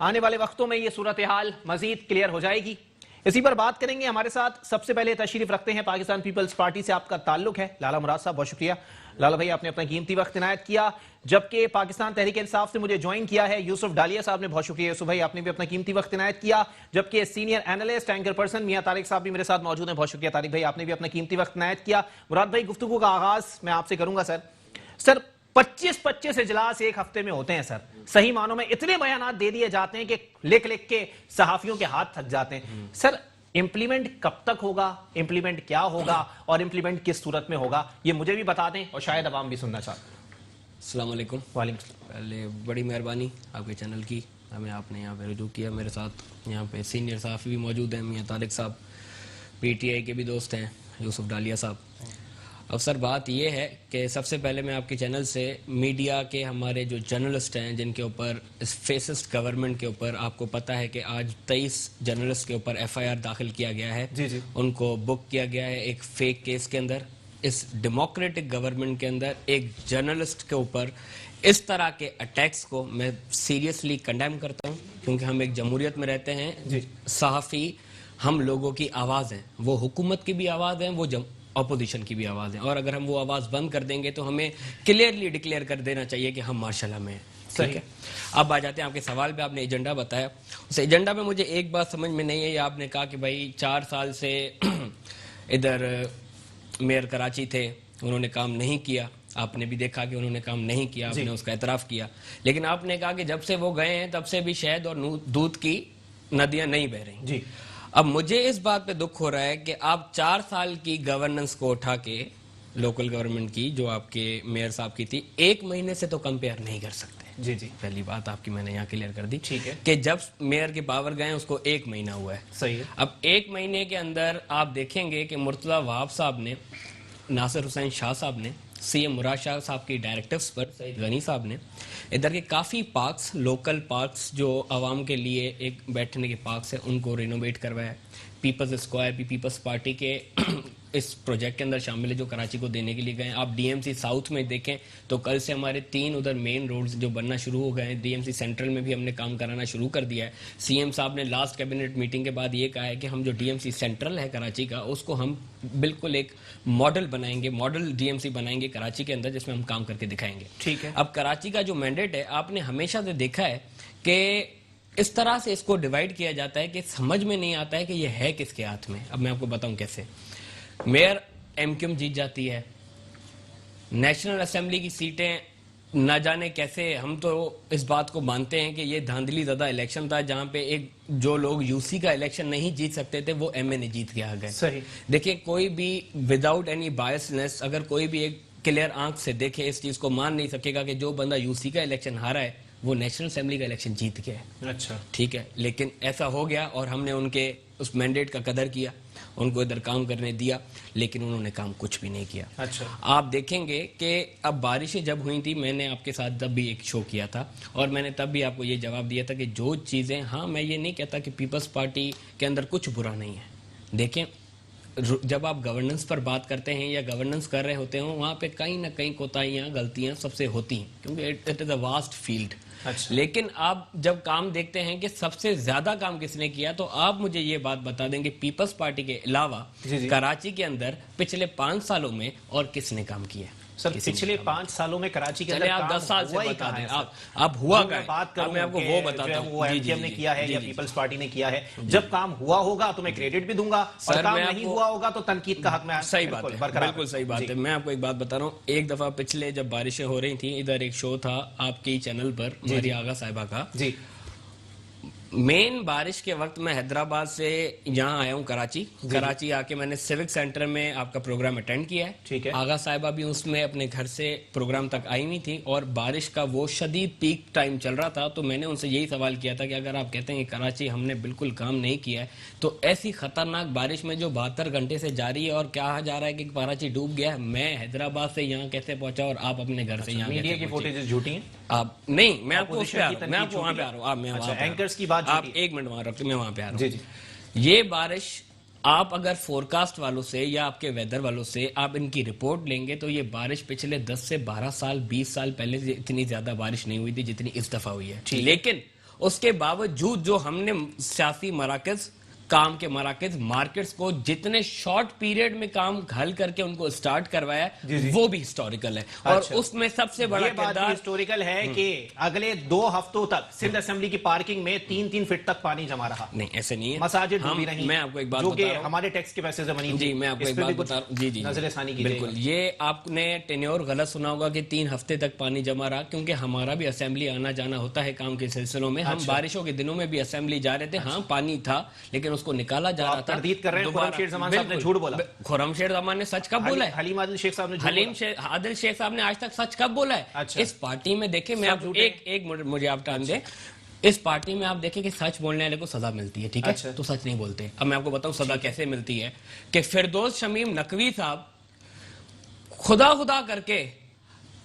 آنے والے وقتوں میں یہ صورتحال مزید کلیئر ہو جائے گی. اسی پر بات کریں گے. ہمارے ساتھ سب سے پہلے تشریف رکھتے ہیں پاکستان پیپلز پارٹی سے آپ کا تعلق ہے لالا مراد صاحب. بہت شکریہ لالا بھائی, آپ نے اپنا قیمتی وقت عنایت کیا. جبکہ پاکستان تحریک انصاف سے مجھے جوائن کیا ہے یوسف ڈالیا صاحب نے. بہت شکریہ یوسف بھائی, آپ نے بھی اپنا قیمتی وقت عنایت کیا. جبکہ سینئر اینالسٹ اینکر پرسن میاں طارق صاحب بھی میرے ساتھ موجود ہیں. بہت شکریہ طارق بھائی, آپ نے بھی اپنا قیمتی وقت عنایت کیا. مراد بھائی, گفتگو کا آغاز میں آپ سے کروں گا. سر 25 اجلاس ایک ہفتے میں ہوتے ہیں سر. صحیح معنوں میں اتنے بیانات دے دیے جاتے ہیں کہ لکھ لکھ کے صحافیوں کے ہاتھ تھک جاتے ہیں. سر امپلیمنٹ کب تک ہوگا, امپلیمنٹ کیا ہوگا, اور امپلیمنٹ کس صورت میں ہوگا, یہ مجھے بھی بتا دیں اور شاید عوام بھی سننا چاہتے ہیں. السلام علیکم. وعلیکم السلام. پہلے بڑی مہربانی آپ کے چینل کی, ہمیں آپ نے یہاں پہ رجوع کیا. میرے ساتھ یہاں پہ سینئر صحافی بھی موجود ہیں, میاں طارق صاحب, پی ٹی آئی کے بھی دوست ہیں یوسف ڈالیا صاحب. اب سر بات یہ ہے کہ سب سے پہلے میں آپ کے چینل سے میڈیا کے ہمارے جو جرنلسٹ ہیں جن کے اوپر اس فیسسٹ گورنمنٹ کے اوپر, آپ کو پتہ ہے کہ آج 23 جرنلسٹ کے اوپر ایف آئی آر داخل کیا گیا ہے. ان کو بک کیا گیا ہے ایک فیک کیس کے اندر. اس ڈیموکریٹک گورنمنٹ کے اندر ایک جرنلسٹ کے اوپر اس طرح کے اٹیکس کو میں سیریسلی کنڈیم کرتا ہوں, کیونکہ ہم ایک جمہوریت میں رہتے ہیں. صحافی ہم لوگوں کی آواز ہیں, وہ حکومت کی بھی آواز ہیں, وہ اپوزیشن کی بھی آواز ہیں, اور اگر ہم وہ آواز بند کر دیں گے تو ہمیں کلیئرلی ڈکلیئر کر دینا چاہیے کہ ہم مارشل لا میں ہیں. ٹھیک ہے, اب آ جاتے ہیں آپ کے سوال پہ. آپ نے ایجنڈا بتایا, اس ایجنڈا میں مجھے ایک بات سمجھ میں نہیں ہے. یہ آپ نے کہا کہ بھائی 4 سال سے ادھر میئر کراچی تھے, انہوں نے کام نہیں کیا. آپ نے بھی دیکھا کہ انہوں نے کام نہیں کیا, آپ نے اس کا اعتراف کیا. لیکن آپ نے کہا کہ جب سے وہ گئے ہیں تب سے بھی شہد اور دودھ کی ندیاں نہیں بہ رہی. اب مجھے اس بات پہ دکھ ہو رہا ہے کہ آپ 4 سال کی گورننس کو اٹھا کے, لوکل گورنمنٹ کی جو آپ کے میئر صاحب کی تھی, 1 مہینے سے تو کمپیئر نہیں کر سکتے. پہلی بات آپ کی میں نے یہاں کلیئر کر دی کہ جب میئر کے پاور گئے اس کو 1 مہینہ ہوا ہے. صحیح ہے. اب 1 مہینے کے اندر آپ دیکھیں گے کہ مرتضی وہاب صاحب نے, ناصر حسین شاہ صاحب نے, سی ایم مراد شاہ صاحب کی ڈائریکٹیوز پر سعید غنی صاحب نے ادھر کے کافی پارکس, لوکل پارکس جو عوام کے لیے ایک بیٹھنے کے پارکس ہیں, ان کو رینوویٹ کروایا. پیپلز اسکوائر بھی پیپلز پارٹی کے اس پروجیکٹ کے اندر شامل ہے جو کراچی کو دینے کے لیے گئے. آپ ڈی ایم سی ساؤتھ میں دیکھیں تو کل سے ہمارے 3 ادھر مین روڈز جو بننا شروع ہو گئے ہیں. ڈی ایم سی سینٹرل میں بھی ہم نے کام کرانا شروع کر دیا ہے. سی ایم صاحب نے لاسٹ کیبنٹ میٹنگ کے بعد یہ کہا ہے کہ ہم جو ڈی ایم سی سینٹرل ہے کراچی کا, اس کو ہم بالکل ایک ماڈل بنائیں گے, ماڈل ڈی ایم سی بنائیں گے کراچی کے اندر, جس میں ہم کام کر کے دکھائیں گے. ٹھیک ہے. اب کراچی کا جو مینڈیٹ ہے, آپ نے ہمیشہ سے دیکھا ہے کہ اس طرح سے اس کو ڈیوائیڈ کیا جاتا ہے کہ سمجھ میں نہیں آتا ہے کہ یہ ہے کس کے ہاتھ میں. اب میں آپ کو بتاؤں کیسے. میئر ایم کیو ایم جیت جاتی ہے, نیشنل اسمبلی کی سیٹیں نہ جانے کیسے, ہم تو اس بات کو مانتے ہیں کہ یہ دھاندلی زدہ الیکشن تھا, جہاں پہ ایک جو لوگ یو سی کا الیکشن نہیں جیت سکتے تھے وہ ایم این اے جیت کے آ گئے. صحیح. دیکھیں کوئی بھی وداؤٹ اینی بائسنس, اگر کوئی بھی ایک کلیئر آنکھ سے دیکھے اس چیز کو مان نہیں سکے گا کہ جو بندہ یو سی کا الیکشن ہارا ہے وہ نیشنل اسمبلی کا الیکشن جیت گیا ہے. اچھا ٹھیک ہے, لیکن ایسا ہو گیا اور ہم نے ان کے اس مینڈیٹ کا قدر کیا, ان کو ادھر کام کرنے دیا, لیکن انہوں نے کام کچھ بھی نہیں کیا. اچھا. آپ دیکھیں گے کہ اب بارشیں جب ہوئی تھی, میں نے آپ کے ساتھ تب بھی ایک شو کیا تھا اور میں نے تب بھی آپ کو یہ جواب دیا تھا کہ جو چیزیں, ہاں میں یہ نہیں کہتا کہ پیپلز پارٹی کے اندر کچھ برا نہیں ہے. دیکھیں جب آپ گورننس پر بات کرتے ہیں یا گورننس کر رہے ہوتے ہیں, وہاں پہ کہیں نہ کہیں کوتاہیاں, غلطیاں سب سے ہوتی ہیں, کیونکہ it is a vast field. لیکن آپ جب کام دیکھتے ہیں کہ سب سے زیادہ کام کس نے کیا, تو آپ مجھے یہ بات بتا دیں کہ پیپلز پارٹی کے علاوہ کراچی کے اندر پچھلے 5 سالوں میں اور کس نے کام کیا. سر پچھلے 5 سالوں میں کراچی کے اندر آپ 10 سال سے بتا دیں, آپ ہوا کا ہے, میں آپ کو وہ بتاتا ہوں. وہ ایم کیو ایم نے کیا ہے یا پیپلز پارٹی نے کیا ہے, جب کام ہوا ہوگا تو میں کریڈٹ بھی دوں گا, اور کام نہیں ہوا ہوگا تو تنقید کا حق میں. صحیح بات ہے, بالکل صحیح بات ہے. میں آپ کو ایک بات بتا رہا ہوں, ایک دفعہ پچھلے جب بارشیں ہو رہی تھیں, ادھر ایک شو تھا آپ کی چینل پر, ہماری آغا صاحبہ کا. جی. مین بارش کے وقت میں حیدرآباد سے یہاں آیا ہوں کراچی آ کے میں نے سیوک سینٹر میں آپ کا پروگرام اٹینڈ کیا ہے. ٹھیک ہے. آغا صاحبہ بھی اس میں اپنے گھر سے پروگرام تک آئی ہوئی تھی اور بارش کا وہ شدید پیک ٹائم چل رہا تھا. تو میں نے ان سے یہی سوال کیا تھا کہ اگر آپ کہتے ہیں کہ کراچی ہم نے بالکل کام نہیں کیا ہے, تو ایسی خطرناک بارش میں جو 72 گھنٹے سے جاری ہے اور کہا جا رہا ہے کہ کراچی ڈوب گیا ہے, میں حیدرآباد سے یہاں کیسے پہنچا اور آپ اپنے گھر سے یہاں کیسے پہنچے؟ میڈیا کی فوٹیجز جھوٹی ہیں. آپ نہیں, میں آپ کو وہاں پہ آ رہا ہوں. اینکرز کی بات, آپ ایک منٹ وہاں رکھتے, میں وہاں پہ آ رہا ہوں. یہ بارش آپ اگر فورکاسٹ والوں سے یا آپ کے ویدر والوں سے آپ ان کی رپورٹ لیں گے تو یہ بارش پچھلے 10 سے 12 سال 20 سال پہلے اتنی زیادہ بارش نہیں ہوئی تھی جتنی اس دفعہ ہوئی ہے. لیکن اس کے باوجود جو ہم نے سیاسی مراکز کام کے مراکز مارکیٹس کو جتنے شارٹ پیریڈ میں کام حل کر کے ان کو سٹارٹ کروایا ہے وہ بھی ہسٹوریکل ہے. اور اس میں سب سے بڑا کردار ہسٹوریکل ہے کہ اگلے 2 ہفتوں تک سندھ اسمبلی کی پارکنگ میں 3-3 فٹ تک پانی جمع رہا. نہیں ایسے نہیں ہے, مساجد ڈوبی رہی, میں آپ کو ایک بات جو بتا کہ رہا ہوں ہمارے ٹیکس کے پیسے سے بنی ہوئی. جی میں آپ کو ایک بات بتا رہا ہوں, جی نظر ثانی کیجیے. بالکل, یہ آپ نے ٹینیور غلط سنا ہوگا کہ 3 ہفتے تک پانی جمع رہا, کیونکہ ہمارا بھی اسمبلی آنا جانا ہوتا ہے کام کے سلسلوں میں. ہم بارشوں کے دنوں میں بھی اسمبلی جا رہے تھے, ہاں پانی تھا لیکن اس کو نکالا جا رہا تھا. تردید کر رہے ہیں خرم شیخ زمان صاحب نے جھوٹ بولا. خرم شیخ زمان نے سچ کب بولا ہے؟ حلیم عادل شیخ صاحب نے عادل شیخ صاحب نے آج تک سچ کب بولا ہے؟ اس پارٹی میں دیکھیں, میں آپ ایک مجھے آپ ٹائم دیں, اس پارٹی میں آپ دیکھیں کہ سچ بولنے والے کو سزا ملتی ہے, ٹھیک ہے, تو سچ نہیں بولتے. اب میں آپ کو بتاؤں سزا کیسے ملتی ہے, کہ فردوس شمیم نقوی صاحب خدا کر کے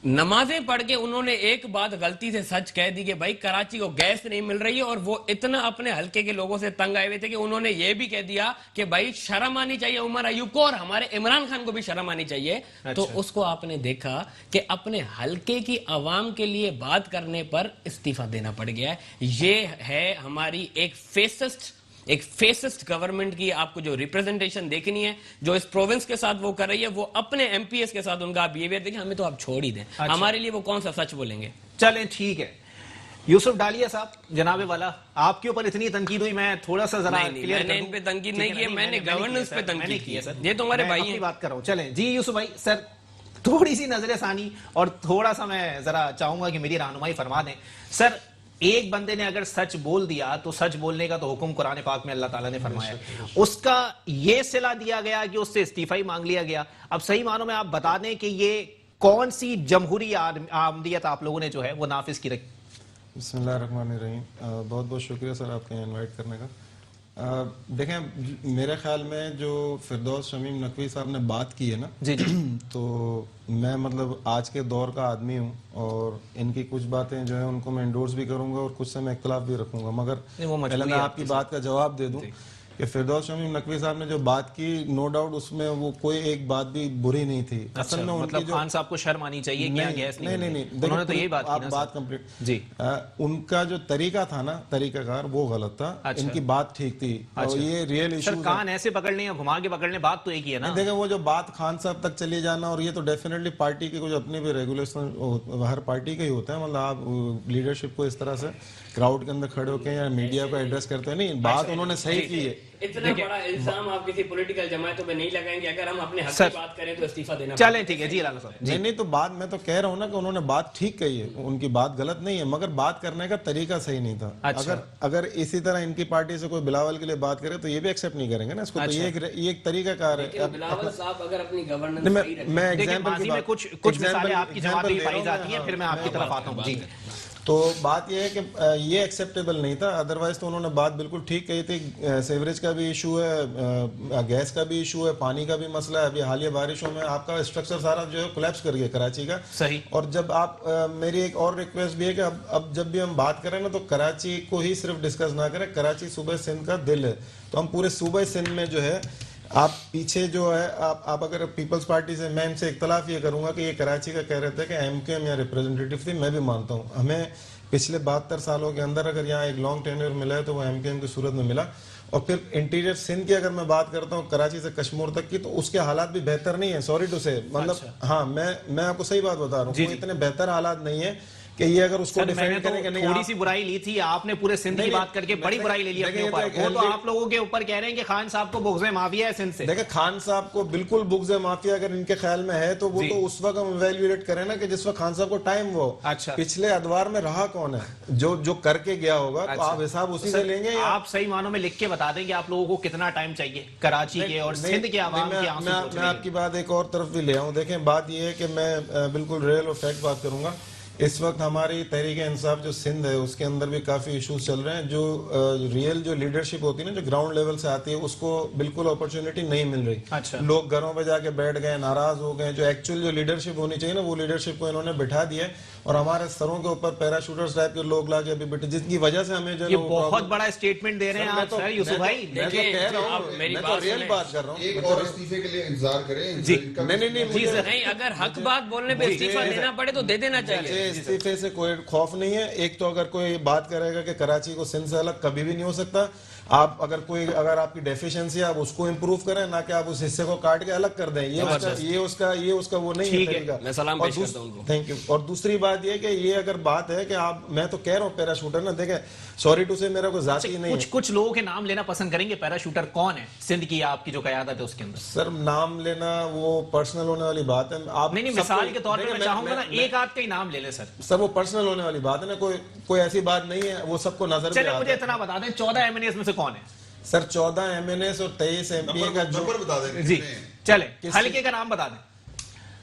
نمازیں پڑھ کے انہوں نے ایک بات غلطی سے سچ کہہ دی کہ بھائی کراچی کو گیس نہیں مل رہی ہے, اور وہ اتنا اپنے حلقے کے لوگوں سے تنگ آئے ہوئے تھے کہ انہوں نے یہ بھی کہہ دیا کہ بھائی شرم آنی چاہیے عمر ایوب کو, اور ہمارے عمران خان کو بھی شرم آنی چاہیے. تو اس کو آپ نے دیکھا کہ اپنے حلقے کی عوام کے لیے بات کرنے پر استعفیٰ دینا پڑ گیا ہے. یہ ہے ہماری ایک فیسسٹ گورنمنٹ کی آپ کو جو ریپرزنٹیشن دیکھنی ہے, جو اس پروونس کے ساتھ وہ کر رہی ہے, وہ اپنے ایم پی ایس کے ساتھ ان کا بیہیویئر دیکھیں. ہمیں تو آپ چھوڑ ہی دیں, ہمارے لیے وہ کون سا سچ بولیں گے. چلیں ٹھیک ہے. یوسف ڈالیہ صاحب جناب والا, آپ کے اوپر اتنی تنقید ہوئی, میں تھوڑا سا ذرا میں نے ان پہ تنقید نہیں کی, میں نے گورننس پہ تنقید کی ہے. یہ تو ہمارے بھائی ہیں, بات کر رہا ہوں. چلیں جی یوسف بھائی, سر تھوڑی سی نظر ثانی اور تھوڑا سا میں ذرا چاہوں گا کہ میری رہنمائی فرما دیں. سر ایک بندے نے اگر سچ بول دیا تو سچ بولنے کا تو حکم قرآن پاک میں اللہ تعالیٰ نے فرمایا, اس کا یہ صلہ دیا گیا کہ اس سے استعفائی مانگ لیا گیا. اب صحیح معنوں میں آپ بتا دیں کہ یہ کون سی جمہوری آمدیت آپ لوگوں نے جو ہے وہ نافذ کی رکھی. بسم اللہ الرحمن الرحیم. بہت بہت شکریہ سر آپ کے انوائٹ کرنے کا. دیکھیں میرے خیال میں جو فردوس شمیم نقوی صاحب نے بات کی ہے نا, جی تو میں مطلب آج کے دور کا آدمی ہوں, اور ان کی کچھ باتیں جو ہیں ان کو میں انڈورس بھی کروں گا اور کچھ سے میں اختلاف بھی رکھوں گا. مگر پہلے میں آپ کی بات کا جواب دے دوں کہ فردوس شمیم نقوی صاحب نے جو بات کی, نو ڈاؤٹ اس میں وہ کوئی ایک بات بھی بری نہیں تھی. اصل میں مطلب خان صاحب کو شرم آنی چاہیے کہ یہاں گیس نہیں, انہوں نے تو یہی بات کی نا. بات کمپلیٹ جی, ان کا جو طریقہ تھا نا, طریقہ کار وہ غلط تھا, ان کی بات ٹھیک تھی. اور یہ ریئل ایشو سر کان ایسے پکڑنے یا گھما کے پکڑنے, بات تو ایک ہی ہے نا. دیکھیں وہ جو بات خان صاحب تک چلی جانا, اور یہ تو ڈیفینیٹلی پارٹی کے کچھ اپنے بھی ریگولیشن ہر پارٹی کا ہی ہوتا ہے. مطلب آپ لیڈرشپ کو اس طرح سے کراؤڈ کے اندر کھڑے ہو کے یا میڈیا کو ایڈریس کرتے ہیں, نہیں بات انہوں نے صحیح کی ہے. اتنا بڑا الزام آپ کسی پولیٹیکل جماعتوں پہ نہیں لگائیں گے, اگر ہم اپنے حق کی بات کریں تو استعفیٰ دینا. چلیں ٹھیک ہے جی لالا صاحب. نہیں تو بات میں تو کہہ رہا ہوں نا کہ انہوں نے بات ٹھیک کہی ہے, ان کی بات غلط نہیں ہے, مگر بات کرنے کا طریقہ صحیح نہیں تھا. اگر اسی طرح ان کی پارٹی سے کوئی بلاول کے لیے بات کرے تو یہ بھی ایکسیپٹ نہیں کریں گے نا اس کو. تو یہ ایک طریقہ کار ہے. بلاول صاحب اگر اپنی گورننس میں ایگزامپل کی بات, کچھ مثالیں آپ کی جوابی پائی جاتی ہیں, پھر میں آپ کی طرف آتا ہوں. جی تو بات یہ ہے کہ یہ ایکسیپٹیبل نہیں تھا, ادروائز تو انہوں نے بات بالکل ٹھیک کہی تھی. سیوریج کا بھی ایشو ہے, گیس کا بھی ایشو ہے, پانی کا بھی مسئلہ ہے. ابھی حالیہ بارشوں میں آپ کا اسٹرکچر سارا جو ہے کولیپس کر گیا کراچی کا. صحیح. اور جب آپ, میری ایک اور ریکویسٹ بھی ہے کہ اب جب بھی ہم بات کریں نا تو کراچی کو ہی صرف ڈسکس نہ کریں. کراچی صوبہ سندھ کا دل ہے, تو ہم پورے صوبہ سندھ میں جو ہے آپ پیچھے جو ہے آپ اگر پیپلز پارٹی سے, میں ان سے اختلاف یہ کروں گا کہ یہ کراچی کا کہہ رہے تھے کہ ایم کیو ایم یا ریپرزنٹیٹیو تھی, میں بھی مانتا ہوں ہمیں پچھلے 72 سالوں کے اندر اگر یہاں ایک لانگ ٹینیور ملا ہے تو وہ ایم کیو ایم کی صورت میں ملا. اور پھر انٹیریئر سندھ کی اگر میں بات کرتا ہوں کراچی سے کشمور تک کی, تو اس کے حالات بھی بہتر نہیں ہیں. سوری ٹو سے, مطلب ہاں میں آپ کو صحیح بات بتا رہا ہوں, وہ اتنے بہتر حالات نہیں ہیں کہ یہ اگر اس کو ڈیفینڈ کریں کہ نہیں. تھوڑی سی برائی لی تھی آپ نے پورے سندھ کی بات کر کے, بڑی برائی لے لی اپنے اوپر. وہ تو آپ لوگوں کے اوپر کہہ رہے ہیں کہ خان صاحب کو بغض مافیا ہے سندھ سے. دیکھیں خان صاحب کو بالکل بغض مافیا اگر ان کے خیال میں ہے تو وہ تو اس وقت ہم ایویلویٹ کریں نا کہ جس وقت خان صاحب کو ٹائم وہ پچھلے ادوار میں رہا کون ہے, جو کر کے گیا ہوگا, تو آپ حساب اسی سے لیں گے. آپ صحیح معنوں میں لکھ کے بتا دیں کہ آپ لوگوں کو کتنا ٹائم چاہیے کراچی کے اور سندھ کے عوام کے آنسو پوچھنے. میں آپ کی بات ایک اور طرف بھی لے آؤں. دیکھیں بات یہ ہے کہ میں بالکل ریئل اور فیکٹ بات کروں گا. اس وقت ہماری تحریک انصاف جو سندھ ہے اس کے اندر بھی کافی ایشوز چل رہے ہیں. جو ریئل جو لیڈرشپ ہوتی ہے نا, جو گراؤنڈ لیول سے آتی ہے, اس کو بالکل اپرچونٹی نہیں مل رہی. لوگ گھروں پہ جا کے بیٹھ گئے, ناراض ہو گئے. جو ایکچوئل جو لیڈرشپ ہونی چاہیے نا, وہ لیڈرشپ کو انہوں نے بٹھا دیا ہے. اور ہمارے سروں کے اوپر پیراشوٹرز ٹائپ کے لوگ لا کے ابھی بیٹھے، جس کی وجہ سے ہمیں جو یہ بہت بڑا اسٹیٹمنٹ دے رہے ہیں آپ سر یوسف بھائی. میں تو کہہ رہا ہوں، میں تو ریئل بات کر رہا ہوں. ایک اور استعفے کے لیے انتظار کریں. جی نہیں، اگر حق بات بولنے پہ استعفیٰ دینا پڑے تو دے دینا چاہیے. مجھے استعفے سے کوئی خوف نہیں ہے. ایک تو اگر کوئی بات کرے گا کہ کراچی کو سندھ سے الگ کبھی بھی نہیں ہو سکتا. آپ اگر آپ کی ڈیفیشنسی آپ اس کو امپروو کریں، نہ کہ آپ اس حصے کو کاٹ کے الگ کر دیں. یہ اس کا وہ نہیں ہے طریقہ. میں سلام پیش کرتا ہوں ان کو. Thank you. اور دوسری بات یہ کہ یہ اگر بات ہے کہ آپ، میں تو کہہ رہا ہوں پیراشوٹر نا، دیکھیں سوری ٹو سے میرا کوئی ذاتی نہیں ہے. کچھ لوگوں کے نام لینا پسند کریں گے. پیراشوٹر کون ہے سندھ کی آپ کی جو قیادت ہے اس کے اندر؟ سر نام لینا وہ پرسنل ہونے والی بات ہے. آپ نہیں، مثال کے طور پہ میں چاہوں گا نا ایک آدھ کا ہی نام لے لیں سر. سر وہ پرسنل ہونے والی بات ہے نا، کوئی ایسی بات نہیں ہے. وہ سب کو نظر چلے مجھے اتنا بتا دیں 14 ایم این ایز میں سے کون ہے سر؟ 14 ایم این ایس اور 23 ایم پی اے کا جو نمبر بتا دیں. جی چلے حلقے کا نام بتا دیں.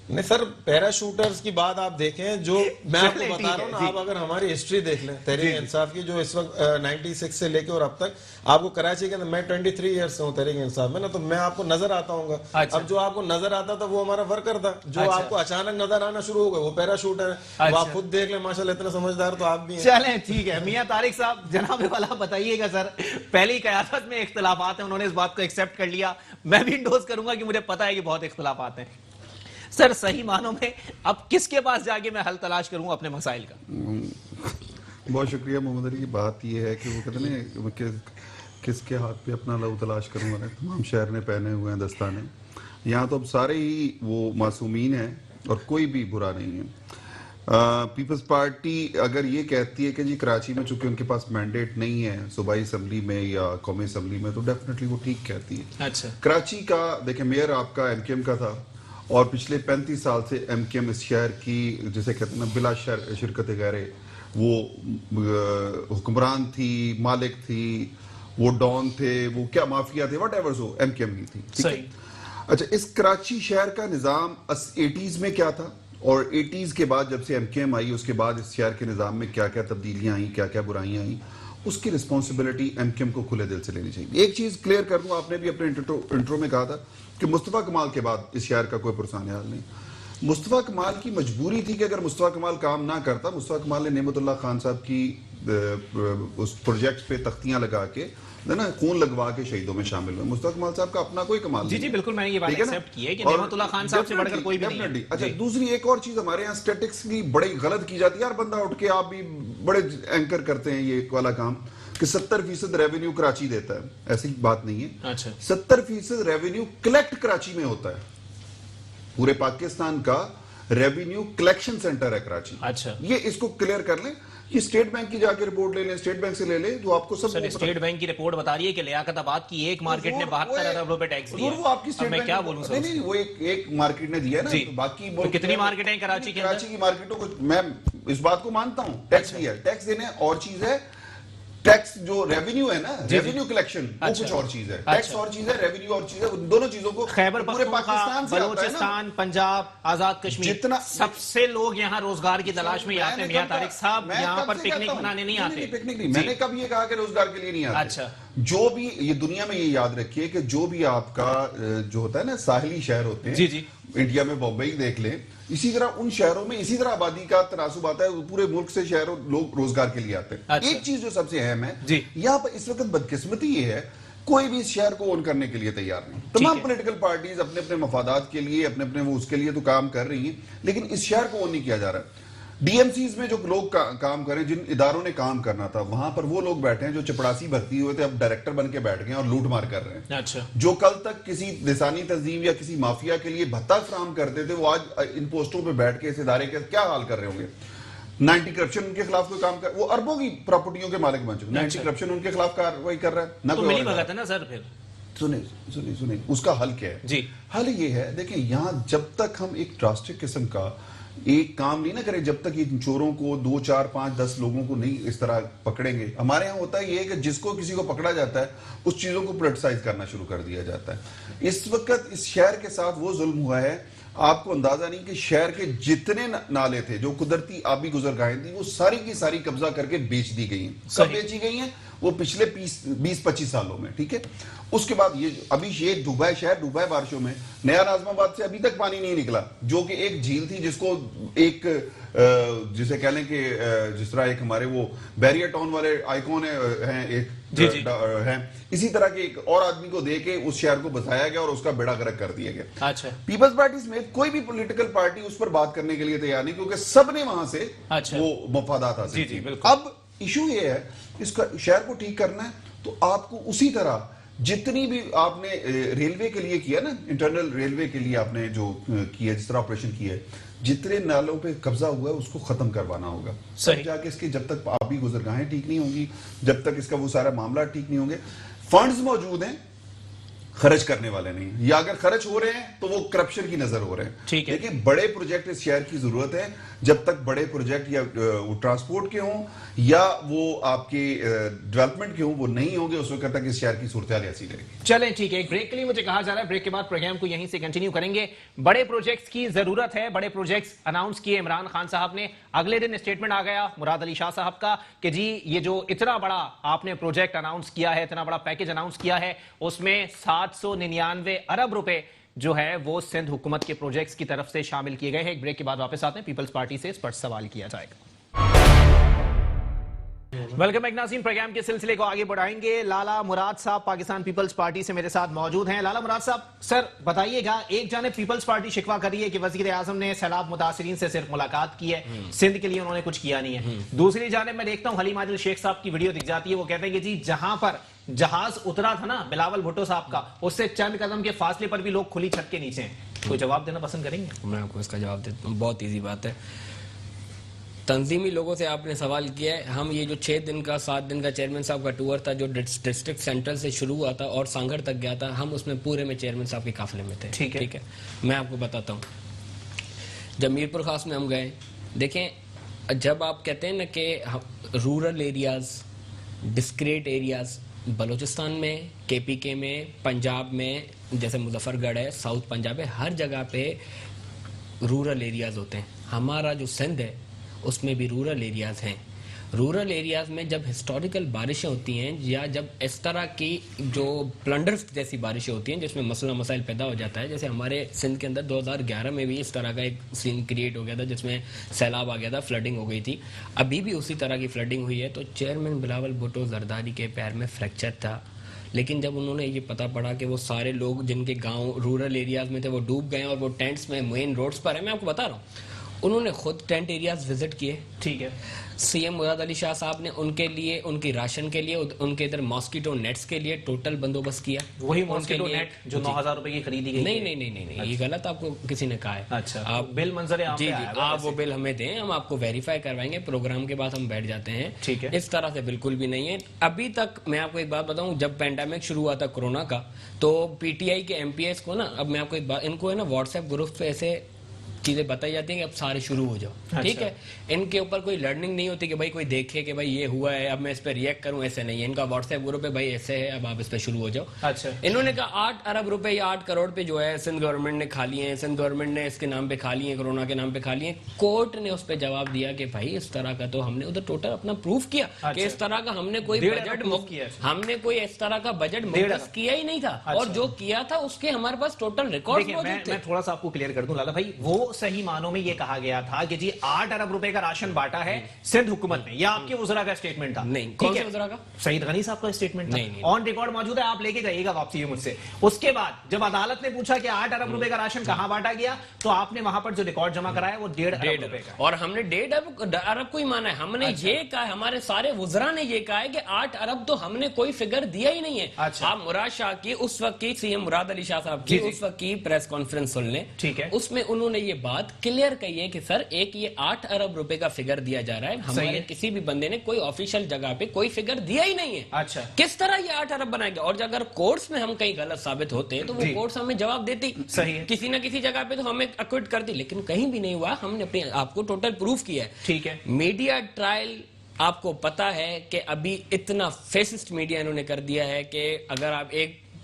نہیں سر، پیراشوٹرز کی بات آپ دیکھیں، جو میں آپ کو چلے بتا رہا ہوں نا، آپ اگر ہماری ہسٹری دیکھ لیں تحریک انصاف کی، جو اس وقت 96 سے لے کے اور اب تک آپ کو کراچی کے اندر، میں 23 ایئرس سے ہوں تحریک انصاف میں نا، تو میں آپ کو نظر آتا ہوں گا. اب جو آپ کو نظر آتا تھا وہ ہمارا ورکر تھا. جو آپ کو اچانک نظر آنا شروع ہو گیا وہ پیراشوٹر ہے. آپ خود دیکھ لیں، ماشاءاللہ اتنا سمجھدار تو آپ بھی ہیں. چلیں ٹھیک ہے. میاں طارق صاحب، جناب والا بتائیے گا سر، پہلی قیادت میں اختلافات ہیں، انہوں نے اس بات کو ایکسیپٹ کر لیا. میں بھی انڈوز کروں گا کہ مجھے پتا ہے کہ بہت اختلافات ہیں. سر صحیح معنوں میں اب کس کے پاس جا کے میں حل تلاش کروں اپنے مسائل کا؟ بہت شکریہ محمد علی. کی بات یہ ہے کہ وہ کہتے ہیں کہ کس کے ہاتھ پہ اپنا لو تلاش کروں گا. تمام شہر نے پہنے ہوئے ہیں دستانے. یہاں تو اب سارے ہی وہ معصومین ہیں اور کوئی بھی برا نہیں ہے. پیپلز پارٹی اگر یہ کہتی ہے کہ جی کراچی میں چونکہ ان کے پاس مینڈیٹ نہیں ہے صوبائی اسمبلی میں یا قومی اسمبلی میں، تو ڈیفینیٹلی وہ ٹھیک کہتی ہے. اچھا، کراچی کا دیکھیں میئر آپ کا ایم کیو ایم کا تھا، اور پچھلے 35 سال سے ایم کیو ایم اس شہر کی جسے کہتے ہیں نا بلا شرکت غیر وہ حکمران تھی، مالک تھی، وہ ڈان تھے، وہ کیا مافیا تھے، whatever so M Q M ہی تھی. صحیح. اچھا، اس کراچی شہر کا نظام 80s میں کیا تھا اور 80s کے بعد جب سے ایم کیو ایم آئی اس کے بعد اس شہر کے نظام میں کیا کیا تبدیلیاں آئیں، کیا کیا برائیاں آئیں، اس کی رسپانسبلٹی ایم کیو ایم کو کھلے دل سے لینی چاہیے. ایک چیز کلیئر کر دوں، آپ نے بھی اپنے انٹرو میں کہا تھا کہ مصطفیٰ کمال کے بعد اس شہر کا کوئی پرسان حال نہیں. مصطفیٰ کمال کی مجبوری تھی کہ اگر مصطفیٰ کمال کام نہ کرتا، مصطفیٰ کمال نے نعمت اللہ خان صاحب کی اس پروجیکٹ پہ تختیاں لگا کے نا خون لگوا کے شہیدوں میں شامل ہوئے. مصطفیٰ کمال صاحب کا اپنا کوئی کمال نہیں. جی بالکل، میں نے یہ بات ایکسیپٹ کی ہے کہ نعمت اللہ خان صاحب سے بڑھ کر کوئی بھی نہیں ہے. اچھا، دوسری ایک اور چیز ہمارے یہاں اسٹیٹکس کی بڑی غلط کی جاتی ہے. یار بندہ اٹھ کے آپ بھی بڑے اینکر کرتے ہیں یہ والا کام کہ 70% ریونیو کراچی دیتا ہے. ایسی بات نہیں ہے. اچھا، 70% ریونیو کلیکٹ کراچی میں ہوتا ہے. پورے پاکستان کا ریونیو کلیکشن سینٹر ہے کراچی. اچھا، یہ اس کو کلیئر کر لیں. یہ اسٹیٹ بینک کی جا کے رپورٹ لے لیں، اسٹیٹ بینک سے لے لیں، تو آپ کو سب. سر اسٹیٹ بینک کی رپورٹ بتا رہی ہے کہ لیاقت آباد کی ایک مارکیٹ نے 72 ارب روپے ٹیکس دیا. وہ آپ کی اب میں کیا بولوں سر؟ نہیں، وہ ایک مارکیٹ نے دیا نا. باقی کتنی مارکیٹ ہیں کراچی کے اندر؟ کراچی کی مارکیٹوں کو میں اس بات کو مانتا ہوں، ٹیکس دیا ہے. ٹیکس دینے اور چیز ہے، ٹیکس جو ریونیو ہے نا، ریونیو کلیکشن وہ کچھ اور چیز ہے. ٹیکس اور چیز ہے، ریونیو اور چیز ہے. ان دونوں چیزوں کو خیبر پورے پاکستان سے آتا ہے نا. بلوچستان، پنجاب، آزاد کشمیر، سب سے لوگ یہاں روزگار کی تلاش میں آتے ہیں. میاں طارق صاحب یہاں پر پکنک منانے نہیں آتے. پکنک نہیں، میں نے کب یہ کہا کہ روزگار کے لیے نہیں آتے. اچھا، جو بھی یہ دنیا میں یہ یاد رکھیے کہ جو بھی آپ کا جو ہوتا ہے نا ساحلی شہر ہوتے ہیں، جی جی، انڈیا میں بمبئی دیکھ لیں، اسی طرح ان شہروں میں اسی طرح آبادی کا تناسب آتا ہے. پورے ملک سے شہروں لوگ روزگار کے لیے آتے ہیں. ایک چیز جو سب سے اہم ہے یہاں پر اس وقت بدقسمتی یہ ہے، کوئی بھی اس شہر کو اون کرنے کے لیے تیار نہیں. تمام پولیٹیکل پارٹیز اپنے اپنے مفادات کے لیے اپنے اپنے وہ اس کے لیے تو کام کر رہی ہیں، لیکن اس شہر کو اون نہیں کیا جا رہا. ڈی ایم سیز میں جو لوگ کام کریں، جن اداروں نے کام کرنا تھا، وہاں پر وہ لوگ بیٹھے ہیں جو چپڑاسی بھرتی ہوئے تھے، اب ڈائریکٹر بن کے بیٹھ گئے اور لوٹ مار کر رہے ہیں. اچھا، جو کل تک کسی لسانی تنظیم یا کسی مافیا کے لیے بھتہ فراہم کرتے تھے، وہ آج ان پوسٹوں پہ بیٹھ کے اس ادارے کے کیا حال کر رہے ہوں گے. 90 کرپشن ان کے خلاف کوئی کام کر، وہ اربوں کی پراپرٹیوں کے مالک بن چکے. 90 کرپشن ان کے خلاف کارروائی کر رہا ہے نہ تو ملی بھگت ہے نا سر. پھر سنیں اس کا حل کیا ہے؟ جی، حل یہ ہے، دیکھیں یہاں جب تک ہم ایک ڈراسٹک قسم کا ایک کام نہیں نہ کریں، جب تک ان چوروں کو 2 4 5 10 لوگوں کو نہیں اس طرح پکڑیں گے. ہمارے ہاں ہوتا ہے یہ کہ جس کو کسی کو پکڑا جاتا ہے اس چیزوں کو پولیٹیسائز کرنا شروع کر دیا جاتا ہے. اس وقت اس شہر کے ساتھ وہ ظلم ہوا ہے، آپ کو اندازہ نہیں کہ شہر کے جتنے نالے تھے جو قدرتی آبی گزرگاہیں تھیں وہ ساری کی ساری قبضہ کر کے بیچ دی گئی ہیں. کب بیچی گئی ہیں؟ وہ پچھلے 20-25 سالوں میں. ٹھیک ہے, اس کے بعد یہ ابھی یہ ڈوبا شہر ڈوبا ہے بارشوں میں. نیا ناظم آباد سے ابھی تک پانی نہیں نکلا, جو کہ ایک جھیل تھی جس کو ایک جسے کہہ لیں کہ جس طرح ایک ہمارے وہ بیریا ٹاؤن والے آئیکن ہیں ایک ہیں, اسی طرح کے ایک اور آدمی کو دے کے اس شہر کو بتایا گیا اور اس کا بیڑا غرق کر دیا گیا. اچھا, پیپلز پارٹی سمیت کوئی بھی پولیٹیکل پارٹی اس پر بات کرنے کے لیے تیار نہیں, کیونکہ سب نے وہاں سے وہ مفادات حاصل کیے. اب ایشو یہ ہے اس کا شہر کو ٹھیک کرنا ہے, تو آپ کو اسی طرح جتنی بھی آپ نے ریلوے کے لیے کیا نا, انٹرنل ریلوے کے لیے آپ نے جو کیا, جس طرح آپریشن کیا ہے, جتنے نالوں پہ قبضہ ہوا ہے اس کو ختم کروانا ہوگا. صحیح جا کے اس کی جب تک آبی گزرگاہیں ٹھیک نہیں ہوں گی, جب تک اس کا وہ سارا معاملہ ٹھیک نہیں ہوں گے. فنڈز موجود ہیں, خرچ کرنے والے نہیں, یا اگر خرچ ہو رہے ہیں تو وہ کرپشن کی نظر ہو رہے ہیں. لیکن بڑے پروجیکٹ اس شہر کی ضرورت ہے. جب تک بڑے پروجیکٹ یا ٹرانسپورٹ کے ہوں یا وہ آپ کے ڈیولپمنٹ کے ہوں وہ نہیں ہوں گے, اس وقت تک اس شہر کی صورتحال ایسی رہے گی. چلیں ٹھیک ہے, ایک بریک کے لیے مجھے کہا جا رہا ہے, بریک کے بعد پروگرام کو یہیں سے کنٹینیو کریں گے. بڑے پروجیکٹس کی ضرورت ہے, بڑے پروجیکٹس اناؤنس کیے عمران خان صاحب نے. اگلے دن اسٹیٹمنٹ آ گیا مراد علی شاہ صاحب کا کہ جی یہ جو اتنا بڑا آپ نے پروجیکٹ اناؤنس کیا ہے, اتنا بڑا پیکج اناؤنس کیا ہے, اس میں 799 ارب روپے جو ہے وہ سندھ حکومت کے پروجیکٹس کی طرف سے شامل کیے گئے ہیں. ایک بریک کے بعد واپس آتے ہیں, پیپلز پارٹی سے اس پر سوال کیا جائے گا. ویلکم بیک ناظرین, پروگرام کے سلسلے کو آگے بڑھائیں گے. لالا مراد صاحب پاکستان پیپلز پارٹی سے میرے ساتھ موجود ہیں. لالا مراد صاحب, سر بتائیے گا, ایک جانب پیپلز پارٹی شکوہ کر رہی ہے کہ وزیر اعظم نے سیلاب متاثرین سے صرف ملاقات کی ہے, سندھ کے لیے انہوں نے کچھ کیا نہیں ہے. دوسری جانب میں دیکھتا ہوں حلیم عادل شیخ صاحب کی ویڈیو دکھ جاتی ہے, وہ کہتے ہیں کہ جی جہاں پر جہاز اترا تھا نا بلاول بھٹو صاحب کا, اس سے چند قدم کے فاصلے پر بھی لوگ کھلی چھت کے نیچے ہیں. کوئی جواب دینا پسند کریں گے؟ میں آپ کو اس کا جواب دیتا ہوں, بہت ایزی بات ہے. تنظیمی لوگوں سے آپ نے سوال کیا ہے, ہم یہ جو 6 دن کا 7 دن کا چیئرمین صاحب کا ٹور تھا جو ڈسٹرکٹ سینٹرل سے شروع ہوا تھا اور سانگھر تک گیا تھا, ہم اس میں پورے میں چیئرمین صاحب کے قافلے میں تھے. ٹھیک ہے, میں آپ کو بتاتا ہوں. جب میرپور خاص میں ہم گئے, دیکھیں جب آپ کہتے ہیں نا کہ rural areas, discrete areas, Balochistan میں, کے پی کے میں, پنجاب میں جیسے مظفر گڑھ ہے, ساؤتھ پنجاب ہے, ہر جگہ پہ رورل ایریاز ہوتے ہیں. ہمارا جو سندھ ہے اس میں بھی رورل ایریاز ہیں. رورل ایریاز میں جب ہسٹوریکل بارشیں ہوتی ہیں یا جب اس طرح کی جو پلنڈرز جیسی بارشیں ہوتی ہیں جس میں مسئلہ مسائل پیدا ہو جاتا ہے, جیسے ہمارے سندھ کے اندر 2011 میں بھی اس طرح کا ایک سین کریٹ ہو گیا تھا جس میں سیلاب آ گیا تھا, فلڈنگ ہو گئی تھی, ابھی بھی اسی طرح کی فلڈنگ ہوئی ہے. تو چیئرمین بلاول بھٹو زرداری کے پیر میں فریکچر تھا, لیکن جب انہوں نے یہ پتہ پڑا کہ وہ سارے لوگ جن کے گاؤں رورل ایریاز میں تھے وہ ڈوب گئے اور وہ ٹینٹس میں مین روڈز پر ہیں, میں آپ کو بتا رہا ہوں, انہوں نے خود ٹینٹ ایریاز وزٹ کیے. ٹھیک ہے, سی ایم مراد علی شاہ صاحب نے ان کے لیے, ان کی راشن کے لیے, ان کے ادھر ماسکیٹو نیٹس کے لیے ٹوٹل بندوبست کیا. وہی ماسکیٹو نیٹ جو 9000 روپے کی خریدی گئی؟ نہیں, یہ غلط آپ کو کسی نے کہا ہے. اچھا, آپ بل منظر عام جی آپ وہ بل ہمیں دیں, ہم آپ کو ویریفائی کروائیں گے, پروگرام کے بعد ہم بیٹھ جاتے ہیں. ٹھیک ہے, اس طرح سے بالکل بھی نہیں ہے. ابھی تک میں آپ کو ایک بات بتاؤں, جب پینڈیمک شروع ہوا تھا کورونا کا, تو پی ٹی آئی کے ایم پی ایس کو نا, اب میں آپ کو ایک بات, ان کو ہے نا واٹس ایپ گروپ پہ ایسے چیزیں بتائی جاتی ہیں کہ اب سارے شروع ہو جاؤ. ٹھیک ہے, ان کے اوپر کوئی لرننگ نہیں ہوتی کہ بھائی کوئی دیکھے کہ بھائی یہ ہوا ہے اب میں اس پہ ریئیکٹ کروں, ایسے نہیں ہے. ان کا واٹس ایپ گروپ ہے بھائی ایسے ہے, اب آپ اس پہ شروع ہو جاؤ. اچھا, انہوں نے کہا 8 ارب روپے یا 8 کروڑ پہ جو ہے سندھ گورنمنٹ نے کھا لیے ہیں, سندھ گورنمنٹ نے اس کے نام پہ کھا لیے ہیں, کورونا کے نام پہ کھا لیے ہیں. کورٹ نے اس پہ جواب دیا کہ بھائی اس طرح کا تو ہم نے ادھر ٹوٹل اپنا پروف کیا کہ اس طرح کا ہم نے کوئی بجٹ, ہم نے کوئی اس طرح کا بجٹ مختص کیا ہی نہیں تھا, اور جو کیا تھا اس کے ہمارے پاس ٹوٹل ریکارڈ موجود تھے. میں تھوڑا سا آپ کو کلیئر کر دوں لالا بھائی, وہ صحیح معنوں میں یہ کہا گیا تھا کہ جی 8 ارب روپے کا راشن بانٹا ہے سندھ حکومت نے, یا آپ کے وزراء کا اسٹیٹمنٹ تھا؟ نہیں, کون سے وزراء کا؟ سعید غنی صاحب کا اسٹیٹمنٹ تھا, آن ریکارڈ موجود ہے, آپ لے کے جائیے گا واپسی مجھ سے. اس کے بعد جب عدالت نے پوچھا کہ 8 ارب روپے کا راشن کہاں بانٹا گیا, تو آپ نے وہاں پر جو ریکارڈ جمع کرایا وہ 1.5 ارب روپے کا, اور ہم نے 1.5 ارب کو ہی مانا ہے. ہم نے یہ کہا, ہمارے سارے وزراء نے یہ کہا ہے کہ 8 ارب تو ہم نے کوئی فگر دیا ہی نہیں ہے. آپ مراد شاہ کی اس وقت کی, سی ایم مراد علی شاہ صاحب کی اس وقت کی پریس کانفرنس سن لیں. ٹھیک ہے, اس میں انہوں نے یہ بات کلیئر کہی ہے کہ سر ایک یہ 8 ارب روپے کا فگر دیا جا رہا ہے, ہمارے کسی بھی بندے نے کوئی آفیشیل جگہ پہ کوئی فگر دیا ہی نہیں ہے. اچھا, کس طرح یہ 8 ارب بنائے گا؟ اور اگر کورٹس میں ہم کہیں غلط ثابت ہوتے ہیں تو وہ کورٹس ہمیں جواب دیتی, کسی نہ کسی جگہ پہ تو ہمیں ایکوٹ کرتی, لیکن کہیں بھی نہیں ہوا. ہم نے اپنے آپ کو ٹوٹل پروف کیا ہے. ٹھیک ہے, میڈیا ٹرائل آپ کو پتا ہے کہ ابھی اتنا فیسسٹ میڈیا انہوں نے کر دیا ہے کہ اگر آپ ایک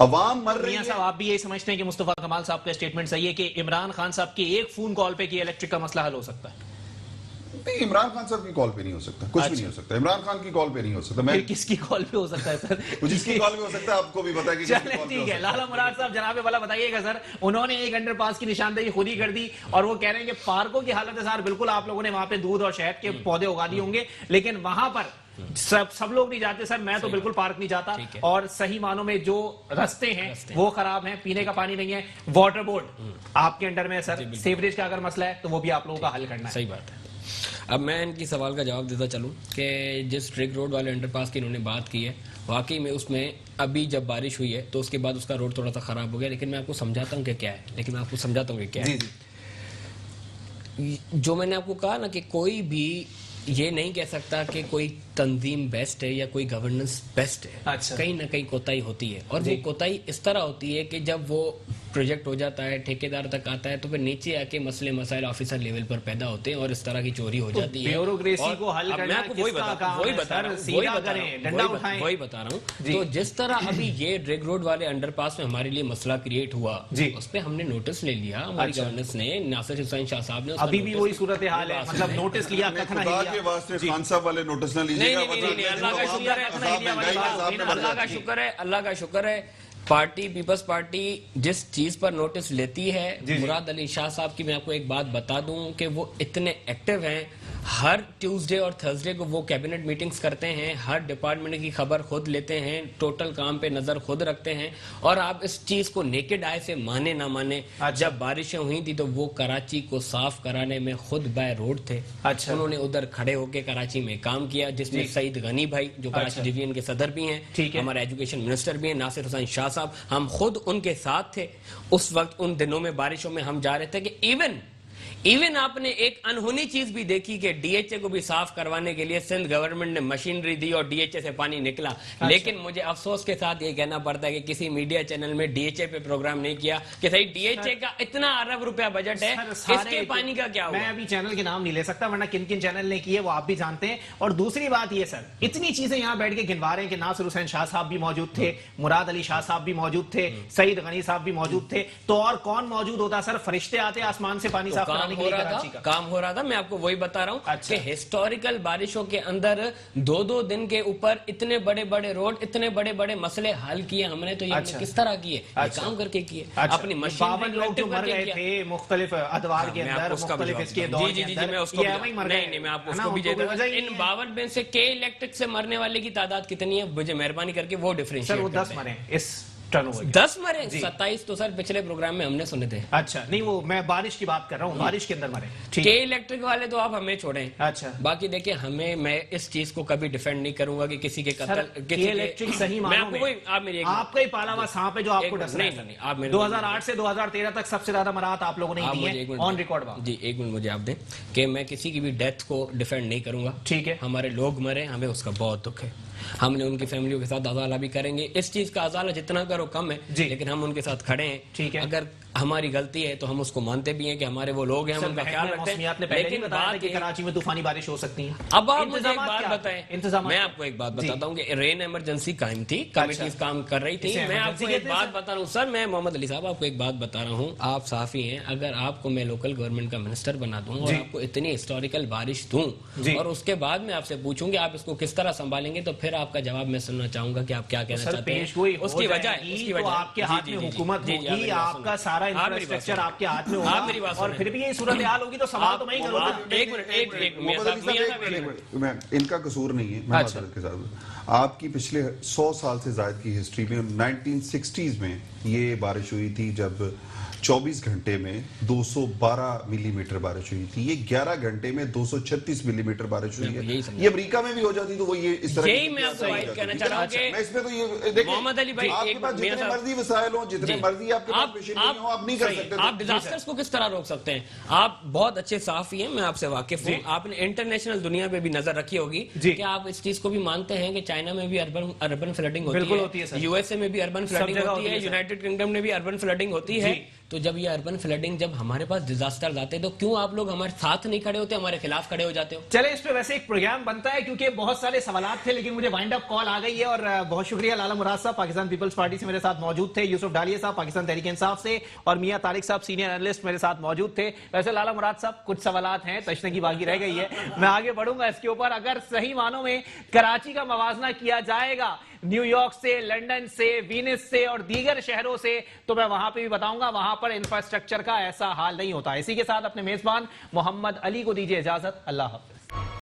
عوام مر رہی میاں ہے. صاحب آپ بھی یہی سمجھتے ہیں کہ مصطفیٰ کمال صاحب کا اسٹیٹمنٹ صحیح ہے کہ عمران خان صاحب کی ایک فون کال پہ کہ الیکٹرک کا مسئلہ حل ہو سکتا ہے؟ نہیں، عمران خان صاحب کی کال پہ نہیں ہو سکتا، کچھ بھی نہیں ہو سکتا. عمران خان کی کال پہ نہیں ہو سکتا. میں پھر کس کی کال پہ ہو سکتا ہے سر؟ جس کی کال پہ ہو سکتا ہے آپ کو بھی پتا ہے کہ چلیں ٹھیک ہے. لالا مراد صاحب جناب والا بتائیے گا سر، انہوں نے ایک انڈر پاس کی نشاندہی خود ہی کر دی اور وہ کہہ رہے ہیں کہ پارکوں کی حالت سار بالکل آپ لوگوں نے وہاں پہ دودھ اور شہد کے پودے اگا دیے ہوں گے، لیکن وہاں پر سب لوگ نہیں جاتے سر. میں تو بالکل پارک نہیں جاتا اور صحیح معنوں میں جو رستے ہیں وہ خراب ہیں، پینے کا پانی نہیں ہے. واٹر بورڈ آپ کے انڈر میں ہے سر، سیوریج کا اگر مسئلہ ہے تو وہ بھی آپ لوگوں کا حل کرنا ہے. صحیح بات ہے. اب میں ان کی سوال کا جواب دیتا چلوں کہ جس رنگ روڈ والے انڈر پاس کی انہوں نے بات کی ہے، واقعی میں اس میں ابھی جب بارش ہوئی ہے تو اس کے بعد اس کا روڈ تھوڑا سا خراب ہو گیا، لیکن میں آپ کو سمجھاتا ہوں کہ کیا ہے. جو میں نے آپ کو کہا نا کہ کوئی بھی یہ نہیں کہہ سکتا کہ کوئی تنظیم بیسٹ ہے یا کوئی گورننس بیسٹ ہے. کہیں نہ کہیں کوتاہی ہوتی ہے، اور وہ کوتاہی اس طرح ہوتی ہے کہ جب وہ پروجیکٹ ہو جاتا ہے، ٹھیکیدار تک آتا ہے، تو پھر نیچے آ کے مسئلے مسائل آفیسر لیول پر پیدا ہوتے ہیں اور اس طرح کی چوری ہو جاتی ہے. بیوروکریسی کو حل کرنا وہی بتا رہا ہوں. تو جس طرح ابھی یہ رنگ روڈ والے انڈر پاس میں ہمارے لیے مسئلہ کریٹ ہوا، اس پہ ہم نے نوٹس لے لیا، ہماری گورننس نے، ناصر حسین شاہ صاحب نے. ابھی بھی وہی صورتحال ہے، مطلب نوٹس لیا، خدا کے واسطے خان صاحب والے نوٹس نہ لیجیے گا. اللہ کا شکر ہے پارٹی پیپلز پارٹی جس چیز پر نوٹس لیتی ہے. مراد علی شاہ صاحب کی میں آپ کو ایک بات بتا دوں کہ وہ اتنے ایکٹیو ہیں. ہر ٹیوزڈے اور تھرسڈے کو وہ کیبنٹ میٹنگز کرتے ہیں، ہر ڈپارٹمنٹ کی خبر خود لیتے ہیں، ٹوٹل کام پہ نظر خود رکھتے ہیں. اور آپ اس چیز کو نیکڈ آئی سے مانے نہ مانے، جب بارشیں ہوئی تھی تو وہ کراچی کو صاف کرانے میں خود بائی روڈ تھے. انہوں نے ادھر کھڑے ہو کے کراچی میں کام کیا، جس میں سعید غنی بھائی جو کراچی ڈویژن کے صدر بھی ہیں، ہمارے ایجوکیشن منسٹر بھی ہیں، ناصر حسین شاہ صاحب، ہم خود ان کے ساتھ تھے اس وقت. ان دنوں میں بارشوں میں ہم جا رہے تھے کہ ایون آپ نے ایک انہونی چیز بھی دیکھی کہ ڈی ایچ اے کو بھی صاف کروانے کے لیے سندھ گورنمنٹ نے مشینری دی اور ڈی ایچ اے سے پانی نکلا. لیکن مجھے افسوس کے ساتھ یہ کہنا پڑتا ہے کہ کسی میڈیا چینل میں ڈی ایچ اے پہ پروگرام نہیں کیا کہ صحیح ڈی ایچ اے کا اتنا ارب روپیہ بجٹ ہے، اس کے پانی کا کیا ہوا. میں ابھی چینل کے نام نہیں لے سکتا ورنہ کن کن چینل نے کیے وہ آپ بھی جانتے ہیں. اور دوسری بات یہ سر، اتنی چیزیں یہاں بیٹھ کے گنوا رہے ہیں کہ ناصر حسین شاہ صاحب بھی موجود تھے، مراد علی شاہ صاحب بھی موجود تھے، سعید غنی صاحب بھی موجود تھے، تو اور کون موجود ہوتا سر؟ فرشتے آتے آسمان سے پانی صاف کرانے کے لیے کراچی کا کام ہو رہا تھا. میں آپ کو وہی بتا رہا ہوں کہ ہسٹوریکل بارشوں کے اندر 2-2 دن کے اوپر اتنے بڑے بڑے روڈ، اتنے بڑے بڑے مسئلے حل کیے ہم نے. تو یہ کس طرح کیے؟ کام کر کے کیے، اپنی مشین لوگ جو مر گئے تھے مختلف ادوار کے اندر، مختلف اس کے دور کے اندر. نہیں میں آپ کو اس کو بھی دے دوں. ان 52 میں سے کے الیکٹرک سے مرنے والے کی تعداد کتنی ہے؟ مجھے مہربانی کر کے وہ ڈیفرنشیٹ. سر وہ 10 مرے اس ٹرن اوور. 10 مرے؟ 27 تو سر پچھلے پروگرام میں ہم نے سنے تھے. اچھا نہیں، وہ میں بارش کی بات کر رہا ہوں، بارش کے اندر مرے. کے الیکٹرک والے تو آپ ہمیں چھوڑیں. اچھا باقی دیکھیں میں اس چیز کو کبھی ڈیفینڈ نہیں کروں گا کہ کسی کے قتل، کے الیکٹرک صحیح معنوں میں آپ کا ہی پالا ہوا سانپ ہے جو آپ کو ڈس رہا ہے. 2008 سے 2013 تک سب سے زیادہ مراحت آپ لوگوں نے دی ہیں آن ریکارڈ. جی ایک منٹ مجھے آپ دیں کہ میں کسی کی بھی ڈیتھ کو ڈیفینڈ نہیں کروں گا. ٹھیک ہے، ہمارے لوگ مرے، ہمیں اس کا بہت دکھ ہے، ہم نے ان کی فیملیوں کے ساتھ ازالہ بھی کریں گے. اس چیز کا ازالہ جتنا کرو کم ہے، لیکن ہم ان کے ساتھ کھڑے ہیں. ٹھیک ہے، اگر ہماری غلطی ہے تو ہم اس کو مانتے بھی ہیں کہ ہمارے وہ لوگ ہیں، ہم ان کا خیال رکھتے ہیں. لیکن بات کہ کراچی میں طوفانی بارش ہو سکتی ہے. اب آپ مجھے ایک بات بتائیں، میں آپ کو ایک بات بتاتا ہوں کہ رین ایمرجنسی قائم تھی، کمیٹیز کام کر رہی تھی. میں آپ کو ایک بات بتا رہا ہوں سر، میں محمد علی صاحب آپ کو ایک بات بتا رہا ہوں، آپ صحافی ہیں، اگر آپ کو میں لوکل گورنمنٹ کا منسٹر بنا دوں اور آپ کو اتنی ہسٹوریکل بارش دوں اور اس کے بعد میں آپ سے پوچھوں کہ آپ اس کو کس طرح سنبھالیں گے، تو پھر آپ کا جواب میں سننا چاہوں گا کہ آپ کیا کہنا چاہتے ہیں. اس کی وجہ آپ کے ہاتھ میں حکومت ہوگی، آپ کا سارا انفراسٹرکچر آپ کے ہاتھ میں ہوگا اور پھر بھی یہ صورتحال ہوگی تو سوال تو میں ہی کروں گا. ان کا قصور نہیں ہے. میں معذرت کے ساتھ آپ کی پچھلے 100 سال سے زائد کی ہسٹری میں 1960s میں یہ بارش ہوئی تھی جب 24 گھنٹے میں 212 ملی میٹر بارش ہوئی تھی. یہ 11 گھنٹے میں 236 ملی میٹر بارش ہوئی ہے. یہ امریکہ میں بھی ہو جاتی تو وہ یہ اس طرح یہی میں آپ کو کہنا چاہ رہا ہوں کہ میں اس میں تو یہ دیکھیں محمد علی بھائی آپ کے پاس جتنے مرضی وسائل ہوں، جتنے مرضی آپ کے پاس مشینری ہوں، آپ نہیں کر سکتے. آپ ڈیزاسٹرز کو کس طرح روک سکتے ہیں؟ آپ بہت اچھے صحافی ہیں، میں آپ سے واقف ہوں. آپ نے انٹرنیشنل دنیا پہ بھی نظر رکھی ہوگی کہ آپ اس چیز کو بھی مانتے ہیں کہ چائنا میں بھی اربن فلڈنگ ہوتی ہے، یو ایس اے میں بھی اربن فلڈنگ ہوتی ہے، یونائٹڈ کنگڈم میں بھی اربن فلڈنگ ہوتی ہے. تو جب یہ اربن فلڈنگ، جب ہمارے پاس ڈیزاسٹر آتے ہیں تو کیوں آپ لوگ ہمارے ساتھ نہیں کھڑے ہوتے، ہمارے خلاف کھڑے ہو جاتے ہو؟ چلے اس پہ ویسے ایک پروگرام بنتا ہے کیونکہ بہت سارے سوالات تھے، لیکن مجھے وائنڈ اپ کال آ گئی ہے، اور بہت شکریہ لالا مراد صاحب پاکستان پیپلز پارٹی سے میرے ساتھ موجود تھے، یوسف ڈالیہ صاحب پاکستان تحریک انصاف سے، اور میاں طارق صاحب سینئر انالسٹ میرے ساتھ موجود تھے۔ ویسے لالا مراد صاحب کچھ سوالات ہیں، تشنے کی باقی رہ گئی ہے، میں آگے بڑھوں گا اس کے اوپر۔ اگر صحیح معنوں میں کراچی کا موازنہ کیا جائے گا نیو یارک سے، لنڈن سے، وینس سے اور دیگر شہروں سے، تو میں وہاں پہ بھی بتاؤں گا وہاں پر انفراسٹرکچر کا ایسا حال نہیں ہوتا۔ اسی کے ساتھ اپنے میزبان محمد علی کو دیجیے اجازت، اللہ حافظ۔